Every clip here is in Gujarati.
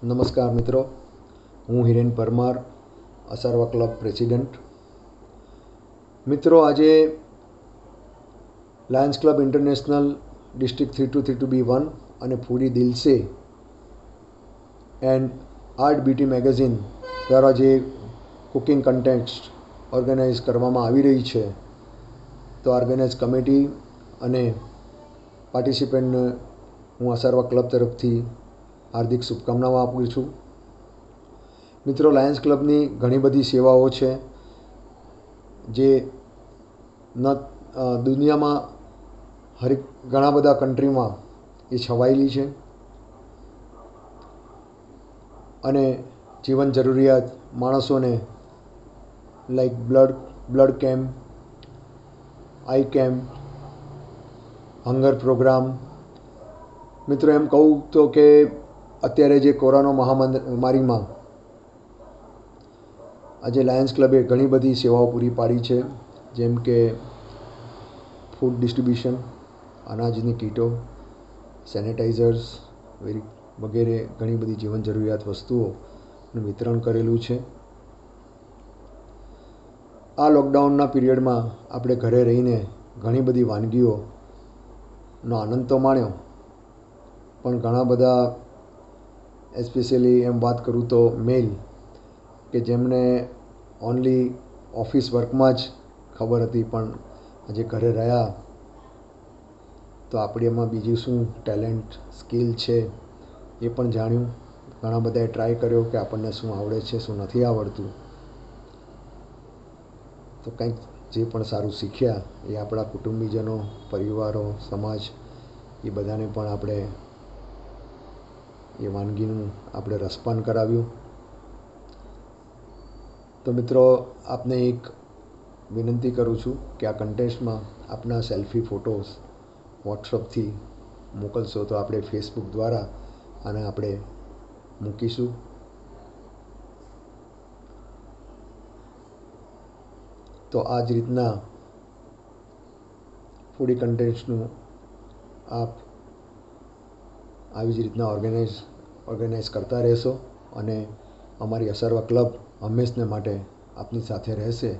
નમસ્કાર મિત્રો, હું હિરેન પરમાર, અસારવા ક્લબ પ્રેસિડેન્ટ. મિત્રો, આજે Lions club international district 3232B1 અને ફૂડી દિલસે એન્ડ આર્ટ બ્યુટી મેગેઝિન દ્વારા જે કુકિંગ કન્ટેસ્ટ ઓર્ગેનાઇઝ કરવામાં આવી રહી છે, તો ઓર્ગેનાઇઝ કમિટી અને પાર્ટિસિપન્ટને હું અસારવા ક્લબ તરફથી હાર્દિક શુભકામનાઓ આપું છું. મિત્રો, લાયન્સ ક્લબની ઘણી બધી સેવાઓ છે જે દુનિયામાં ઘણા બધા કન્ટ્રીમાં એ છવાયેલી છે અને જીવન જરૂરિયાત માણસોને like blood camp, eye camp, hunger programme. મિત્રો, એમ કહું તો કે અત્યારે જે કોરોના મહામારીમાં આજે લાયન્સ ક્લબે ઘણી બધી સેવાઓ પૂરી પાડી છે, જેમ કે ફૂડ ડિસ્ટ્રીબ્યુશન, અનાજની કીટો, સેનિટાઈઝર્સ વગેરે ઘણી બધી જીવન જરૂરિયાત વસ્તુઓનું વિતરણ કરેલું છે. આ લોકડાઉનના પીરિયડમાં આપણે ઘરે રહીને ઘણી બધી વાનગીઓનો આનંદ તો માણ્યો, પણ ઘણા બધા એસ્પેશિયલી એમ વાત કરું તો મેલ કે જેમને ઓનલી ઓફિસ વર્કમાં જ ખબર હતી, પણ આજે ઘરે રહ્યા તો આપણે એમાં બીજું શું ટેલેન્ટ, સ્કિલ છે એ પણ જાણ્યું. ઘણા બધાએ ટ્રાય કર્યો કે આપણને શું આવડે છે, શું નથી આવડતું, તો કંઈક જે પણ સારું શીખ્યા એ આપણા કુટુંબીજનો, પરિવારો, સમાજ એ બધાને પણ આપણે એ વાનગીનું આપણે રસપાન કરાવ્યું. તો મિત્રો, આપને એક વિનંતી કરું છું કે આ કન્ટેસ્ટમાં આપના સેલ્ફી ફોટોસ વોટ્સઅપથી મોકલશો તો આપણે ફેસબુક દ્વારા આને આપણે મૂકીશું. તો આ જ રીતના ફૂડી કન્ટેસ્ટનું આપ આવી જ રીતના ઓર્ગેનાઇઝ કરતા રહેશો અને અમારી અસારવા ક્લબ હંમેશને માટે આપની સાથે રહેશે.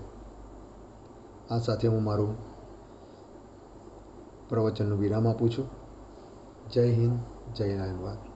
આ સાથે હું મારું પ્રવચનનું વિરામ આપું છું. જય હિન્દ, જય લાયન્સ.